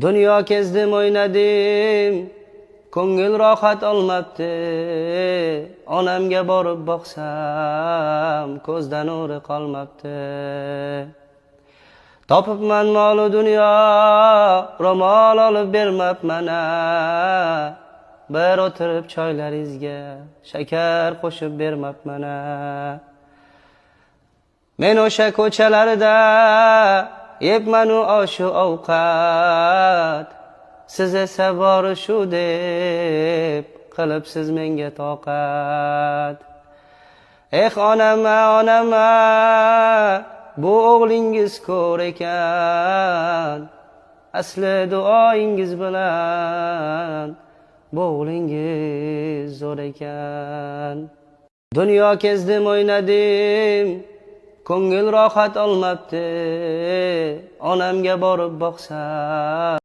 Dunyo kezdim o'ynadim, ko'ngil rohat olmabdi. Onamga borib boqsam, ko'zdan nuri qolmabdi. Topibman mol dunyo, ro'mol olib bermabman. Bir o'tirib choylaringizga shakar qo'shib bermabman. Men o'sha ko'chalarda yebman u oshu ovqat, siz esa bori shu deb qilibsiz menga toqat. Onama, onama, bu o'g'lingiz ko'r ekan, asli duoyingiz bilan bu o'g'lingiz zo'r ekan. Dunyo kezdim o'ynadim, ko'ngil rohat olmabdi. Onamga borib boqsam